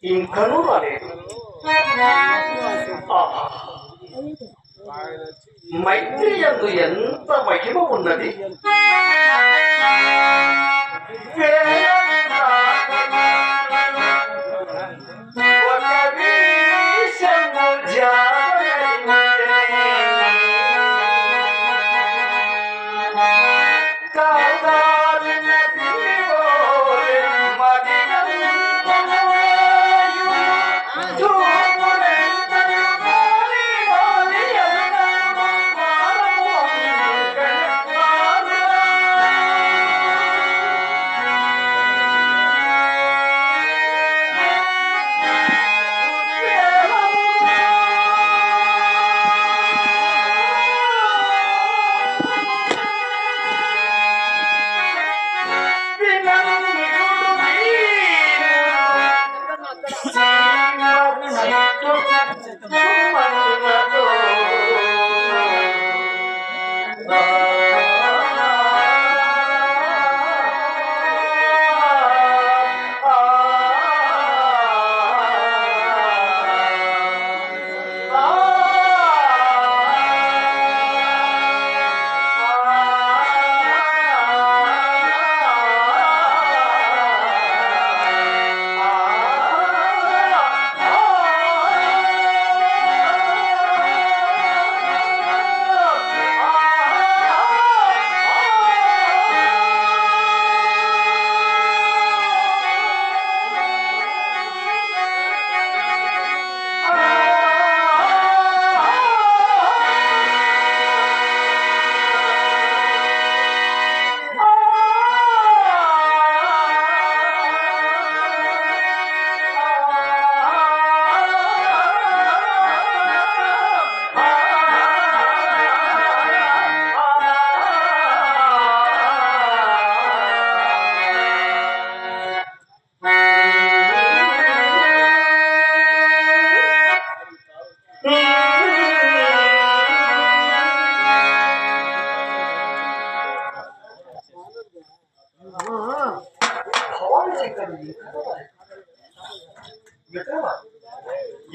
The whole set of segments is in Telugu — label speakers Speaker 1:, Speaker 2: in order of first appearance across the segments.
Speaker 1: ఇంకనూ రాలేదు. మైత్రి యందు ఎంత మహిమ ఉన్నది.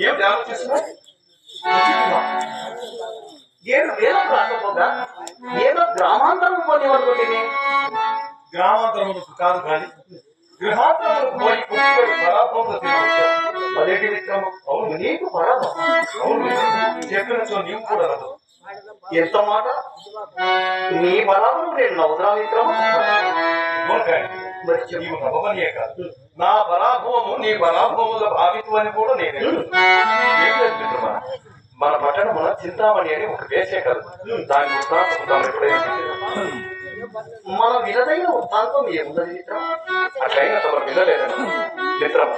Speaker 1: ఏం ఆలోచిస్తున్నా? ఏడు వేలకు రాకపోగా ఏదో గ్రామాంతరం పోనీ అనుకుంటుంది.
Speaker 2: గ్రామాంతరములకు కాదు కానీ గృహాంతరములకు పోయి పుట్టుబడి పరాభవం
Speaker 1: అదేంటి విక్రమం?
Speaker 2: అవును, నీకు పరాభవం. అవును, చెప్పినచో నీవు కూడా రదు.
Speaker 1: ఎంత మాట? నీ బలాలను నేను నవ్వుతున్నా విక్రమం.
Speaker 2: నీవు నవ్వమనియే కాదు, నా పరాభవము నీ పరాభవముగా భావితు అని కూడా నేనే. ఏం లేదు మిత్రమా, మన పట్టణమున చింతామణి అని ఒక వేసే కాదు, దాని వృత్తాంతం ఎప్పుడైనా
Speaker 1: మన వినదైన వృత్తాంతం ఏమున్నది మిత్రమా?
Speaker 2: అట్లయినా తమరు వినలేదని మిత్రమా.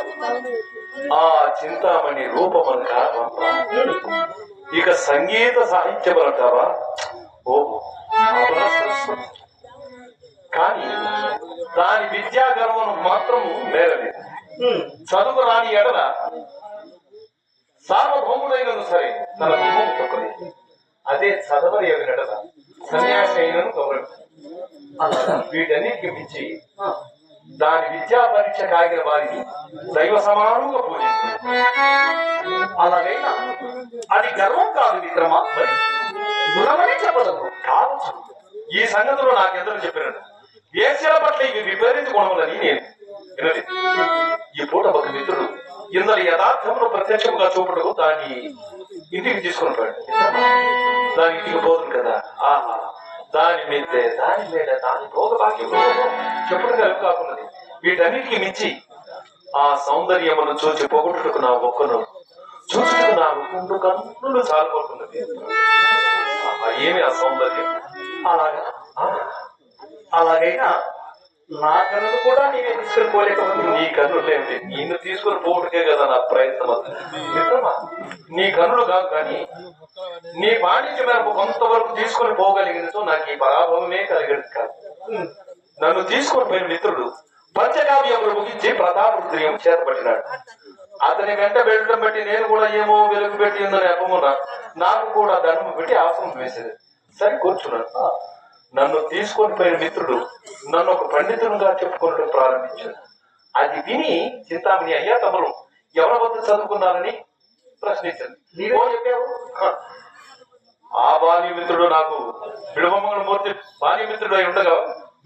Speaker 2: ఆ చింతామణి రూపమంతా ఇక సంగీత సాహిత్యం అంటావా? ఓహో, కానీ దాని విద్యా గర్వము మాత్రము మేరలేదు. చదువు రాని ఎడల సార్వభౌముడైనను సరే తన గుమ్మం తొక్కది. అదే చదవని ఎడల సన్యాసి అయినను గౌరవం. వీటన్నిటికి మించి దాని విద్యా పరీక్ష కాగిన వారిని దైవ సమానంగా పూజిస్తుంది.
Speaker 1: అలాగైనా అది గర్వం కాదు విక్రమా, గుణమని చెప్పదము
Speaker 2: కావచ్చు. ఈ సంగతిలో నాకెందరూ చెప్పినాడు. వేశ్యల పట్ల ఇవి విపరీత గుణములని నేను వినలేదు. ఈ పూట ఒక మిత్రుడు ఇందరి యథార్థమును ప్రత్యక్షంగా చూపడకు దాన్ని ఇంటికి తీసుకుని పోయాడు. దాని ఇంటికి పోతుంది కదా, ఆహా, దాని మీదే దాని మీద దాని భోగ భాగ్యం చెప్పడం కలిపి కాకున్నది. వీటన్నిటికీ మించి ఆ సౌందర్యమును చూచి పొగొట్టుకు నా ఒక్కను చూచుటకు నా రెండు కన్నులు చాలుకోతున్నది. ఏమి ఆ సౌందర్యం!
Speaker 1: అలాగా? అలాగైనా నా కన్నులు కూడా నీవే తీసుకుని పోలేకపోతే.
Speaker 2: నీ కన్నులు ఏంటి? నిన్ను తీసుకుని పోవటకే కదా నా ప్రయత్నం. మిత్రమా, నీ కన్నులు కాదు కానీ నీ పాండిత్యం మేరకు కొంతవరకు తీసుకుని పోగలిగినతో నాకు ఈ పరాభవమే కలిగేది కాదు. నన్ను తీసుకుని పోయిన మిత్రుడు పంచకావ్యములు ముగించి ప్రతాపృత్రియం చేతపట్టినాడు. అతని వెంట వెళ్ళడం బట్టి నేను కూడా ఏమో వెలుగు పెట్టి ఉందని అపమున నాకు కూడా దండము పెట్టి ఆశ్రమం వేసేది. సరే కూర్చున్నాను. నన్ను తీసుకొని పోయిన మిత్రుడు నన్ను ఒక పండితునిగా చెప్పుకోవడం ప్రారంభించాడు. అది విని చింతామణి, అయ్యా తమరు ఎవరి వద్ద చదువుకున్నారని ప్రశ్నించింది.
Speaker 1: నీవో చెప్పావు.
Speaker 2: ఆ బాల్యమిత్రుడు నాకు విడుమూర్తి బాల్యమిత్రుడు అయి ఉండగా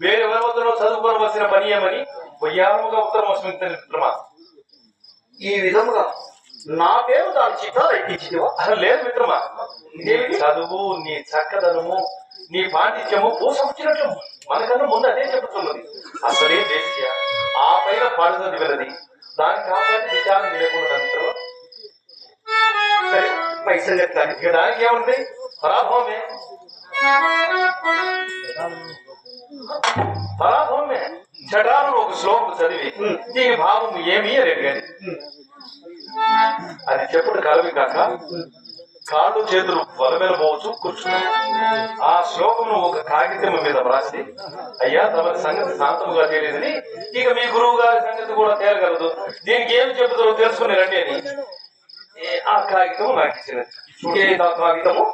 Speaker 2: వేరెవరి వద్దలో చదువుకోవలసిన పని ఏమని వయ్యారముగా ఉత్తరం వస్తుంది మిత్రమా.
Speaker 1: ఈ విధముగా నా పేరు దాని చిత్రాలు ఎక్కించిదివా?
Speaker 2: లేదు మిత్రమా, నీ చదువు, నీ చక్కదనము, నీ పాండిత్యము పూసొచ్చినట్లు మనకన్నా ముందు అదే చెబుతున్నది. అసలే దేశీయ ఆ పైన పాడుతుంది వెళ్ళది, దాని కాబట్టి విచారం లేకుండా మిత్రమా.
Speaker 1: సరే, పైసలు కానీ
Speaker 2: ఇక దానికి ఏముంది, పరాభవమే పరాభవమే. జటాలను ఒక శ్లోకం చదివి దీని భావం ఏమి అని అడిగాడు. అది చెప్పుడు కలవి కాక కాళ్ళు చేతులు వలమెల పోవచ్చు కూర్చున్నాడు. ఆ శ్లోకమును ఒక కాగితం మీద వ్రాసి, అయ్యా తమ సంగతి శాంతముగా తెలియదని, ఇక మీ గురువు గారి సంగతి కూడా తేలగలదు, దీనికి ఏమి చెబుతారో తెలుసుకుని రండి అని ఆ కాగితం నాకు ఇచ్చినది.
Speaker 1: ఇంకేది ఆ కాగితము?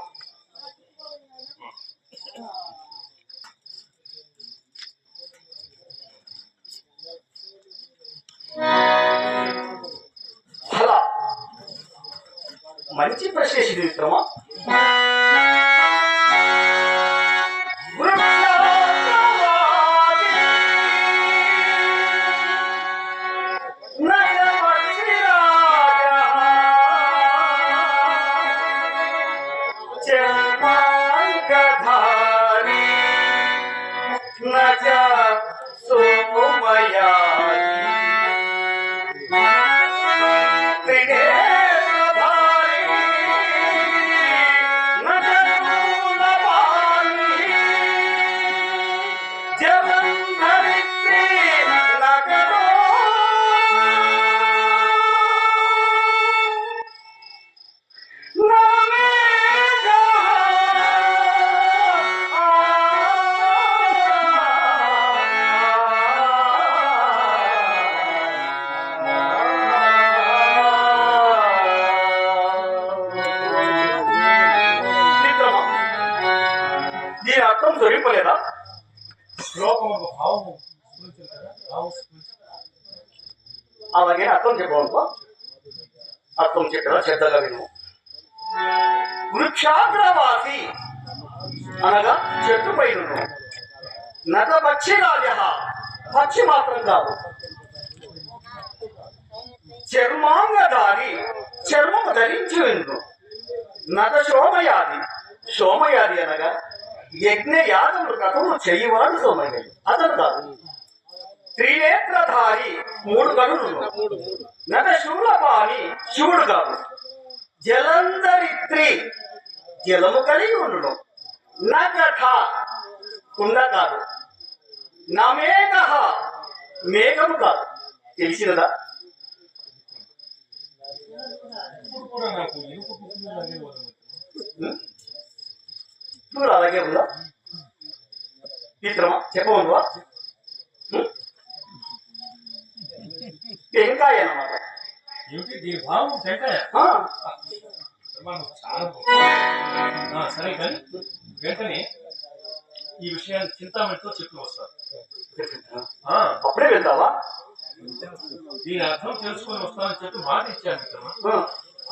Speaker 1: అలా మంచి ప్రశ్న మిత్రమా. దొరికిపోలేదా? అలాగే అర్థం చెప్పవనుకో. అర్థం చెప్పినా శ్రద్ధగా విను. వృక్షాగ్రవాసి అనగా చెట్టు పైన నట పక్షిరాజ, పక్షి మాత్రం కాదు. చర్మాంగధారి, చర్మము ధరించి విను. నట సోమయాది, సోమయాది అనగా యజ్ఞ యాగములు కథము చెయ్యవాడు సోమయ్యాడు, అతను కాదు. త్రినేత్రధారి, మూడు కనులు. నట శూలపాని, శివుడు కాదు. జలంధరిత్రి, జలము కలిగి ఉండును. నకథ, కుండ కాదు. నమేఘ, మేఘము కాదు. తెలిసినదా? ఇప్పుడు అలాగే ఉందా మిత్రమా? చెప్పవనువా? టెంకాయ అన్నమాట.
Speaker 3: సరే కానీ వెంటనే ఈ విషయాన్ని చింతామణితో చెప్పి వస్తారు.
Speaker 1: అప్పుడే వెళ్తావా?
Speaker 3: దీని అర్థం తెలుసుకొని వస్తానని చెప్పి మాట ఇచ్చాను మిత్రమా.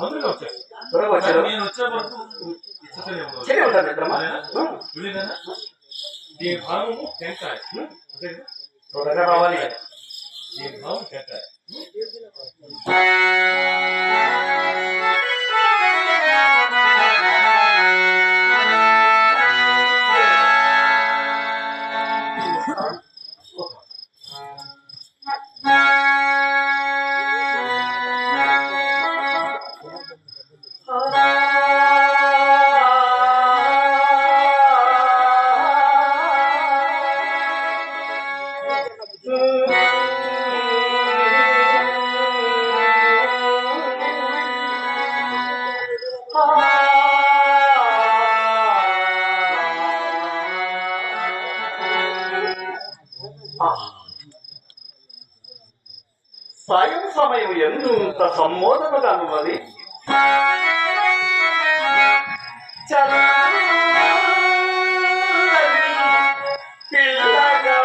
Speaker 3: అందులో వచ్చాను. నేను వచ్చే వరకు వెళ్ళినా దీని భావము టెంకాయ.
Speaker 1: రావాలి.
Speaker 3: దీని భావం టెంకాయ.
Speaker 1: సాయం సమయం ఎంత సమ్మోదముగా ఉన్నది. పిల్లగా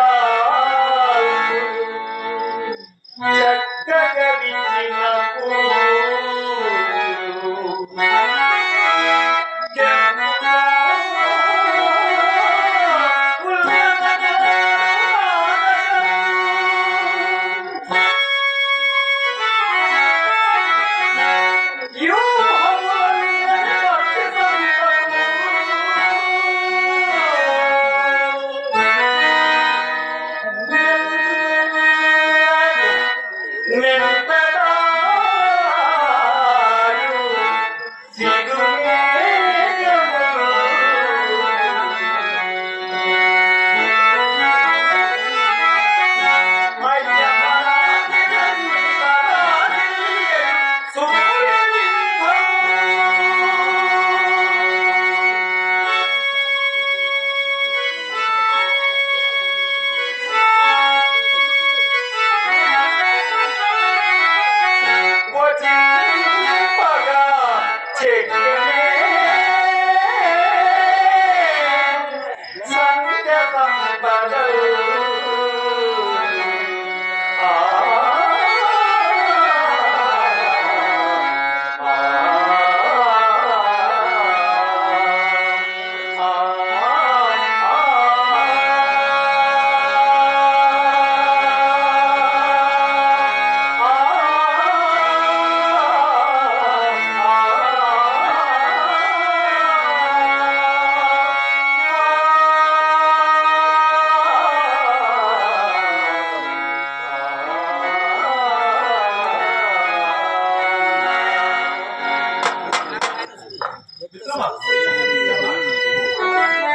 Speaker 1: చక్కగా విచ్చిన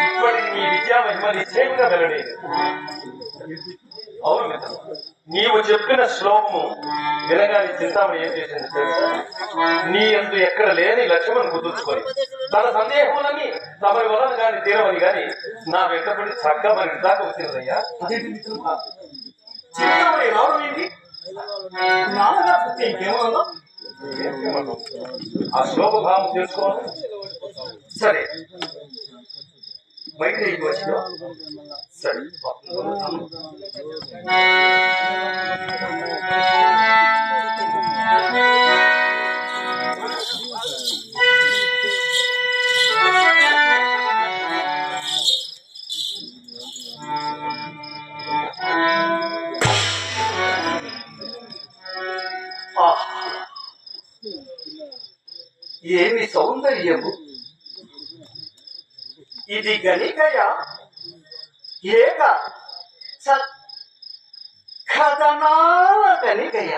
Speaker 2: ఇప్పటికి నీ విద్యా మహిమ నిశ్చయంగా వెల్లడేది. అవును మిత్రమా, నీవు చెప్పిన శ్లోకము వినగానే చింతామణి ఏం చేసింది తెలుసా? నీ అందు ఎక్కడ లేని లక్ష్మణ్ కుదుర్చుకొని తన సందేహములని తమరి వలన గాని తీరమని గాని నా వెంటపడి చక్కగా మరి దాకా వచ్చిందయ్యా.
Speaker 1: చింతామణి రావడం ఏంటి? నాన్నగారు ఇంకేమన్నా
Speaker 2: ఆ శ్లోక భావం తెలుసుకోవాలి.
Speaker 1: సరే బయట వచ్చిన సరే ఏమి సౌందర్యము! ఇది గణికయ ఏక కథనాల గణికయ.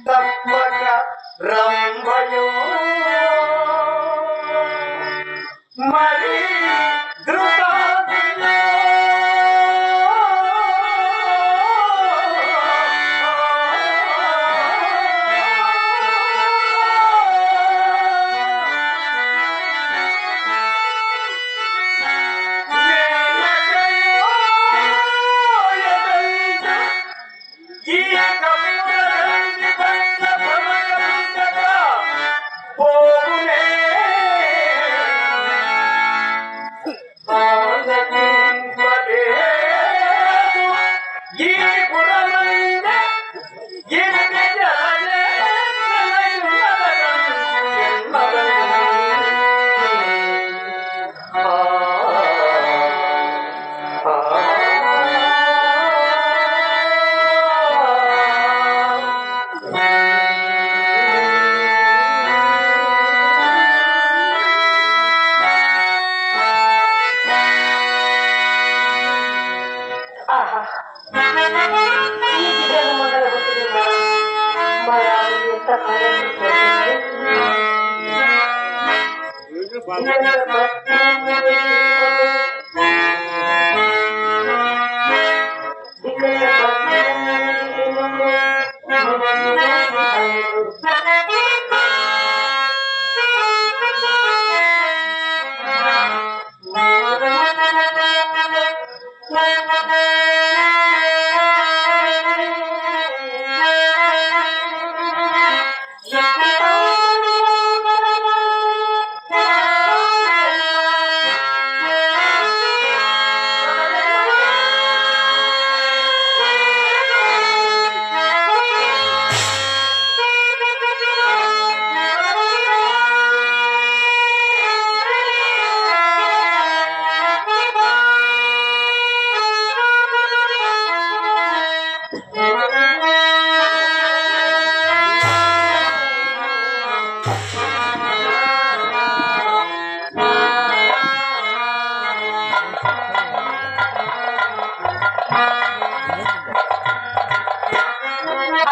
Speaker 1: తప్పక రంభయో మరి ధృతాదిలో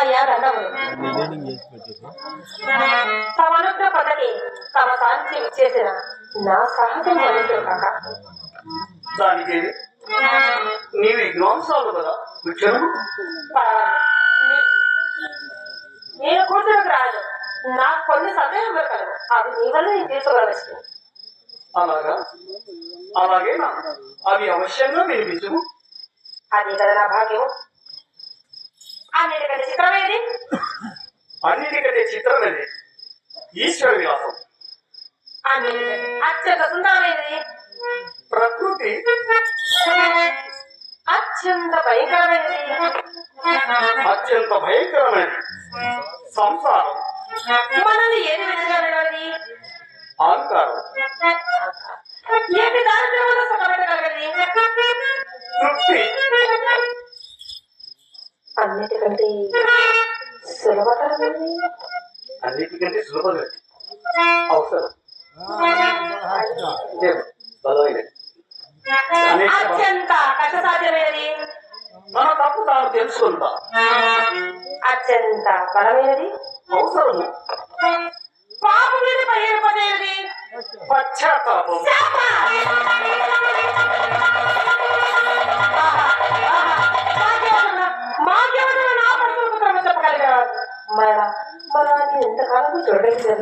Speaker 4: అయ్యా రంగములు తమనుగ్ర పదకి తమ సాంచి ఇచ్చేసిన నా సహజం మనుషులు కాక
Speaker 1: దానికి నీవు విజ్ఞాంసాలు కదా కూర్చోను.
Speaker 4: నేను కూర్చోకు రాదు. నాకు కొన్ని సందేహములు కలవు. అవి నీ వల్ల నేను తీసుకోగలవచ్చు.
Speaker 1: అలాగా అలాగేనా? అవి అవశ్యంగా వినిపించము.
Speaker 4: అదే కదా నా భాగ్యం. అన్నిటికంటే చిత్రమేది,
Speaker 1: అన్నిటికంటే చిత్రమేది ఈశ్వర విలాసం.
Speaker 4: అన్నిటికంటే అత్యంత సుందరమైనది
Speaker 1: ప్రకృతి.
Speaker 4: అత్యంత భయంకరమైనది
Speaker 1: అత్యంత భయంకరమైనది సంసారం.
Speaker 4: మనల్ని ఏది విధంగా విడాలి?
Speaker 1: అహంకారం.
Speaker 4: ఏది దారిద్ర్యం వల్ల సుఖపెట్టగలగది?
Speaker 1: తృప్తి.
Speaker 4: అన్నిటికంటే సులభతరమైనది
Speaker 1: అన్నిటికంటే సులభమైనది అవసరం. బలమైనది.
Speaker 4: అత్యంత కష్టసాధ్యమైనది
Speaker 1: మన తప్పు తాను తెలుసుకుంటా.
Speaker 4: అత్యంత బలమైనది
Speaker 1: అవసరము.
Speaker 4: పాపం మీద పరిగెడపదేది
Speaker 1: పశ్చాత్తాపం.
Speaker 4: మాకెవరు నా పడుతున్న చెప్పగలిగారు. మరణాన్ని ఎంతకాలం చూడలేదు.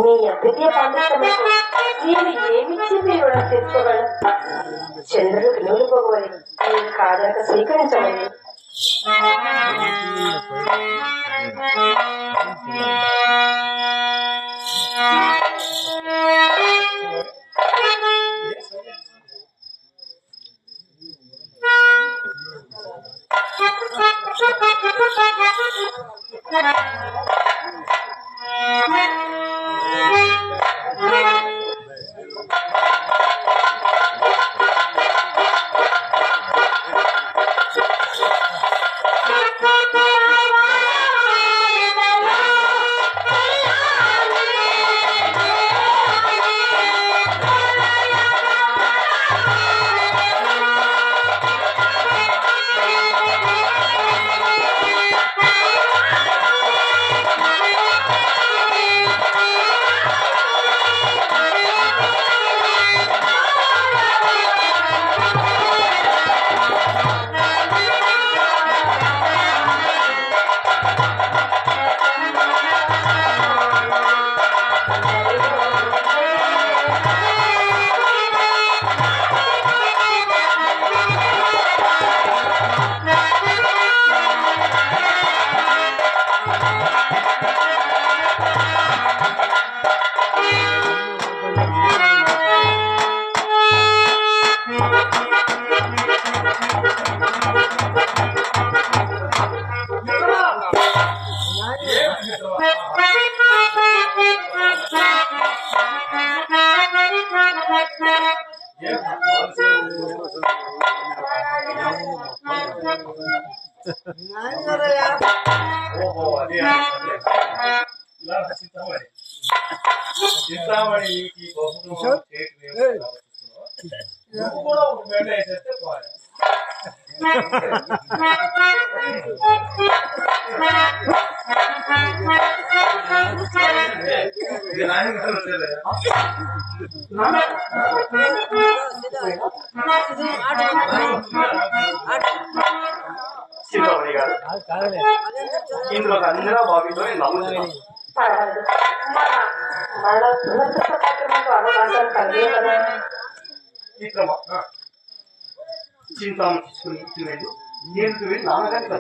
Speaker 4: మీ అద్వితీయ పాండిత్యము నేను ఏమిచ్చి మీరు తెచ్చుకోగలను? చంద్రుడికి నూలిపోవాలి. ఈ కాదక స్వీకరించమని
Speaker 3: చింతామణి నువ్వు కూడా ఒక గంట వేసేస్తే పోయా.
Speaker 1: చింతామణి గారు ఇందులో అందరూ బాబీతో నమ్ముతున్నాను.
Speaker 4: అవకాశం కలిగే కదా.
Speaker 1: చింతామణి తీసుకుని ఇచ్చివేందు నేను వెళ్ళి నాన్నగారికి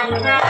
Speaker 5: Yeah.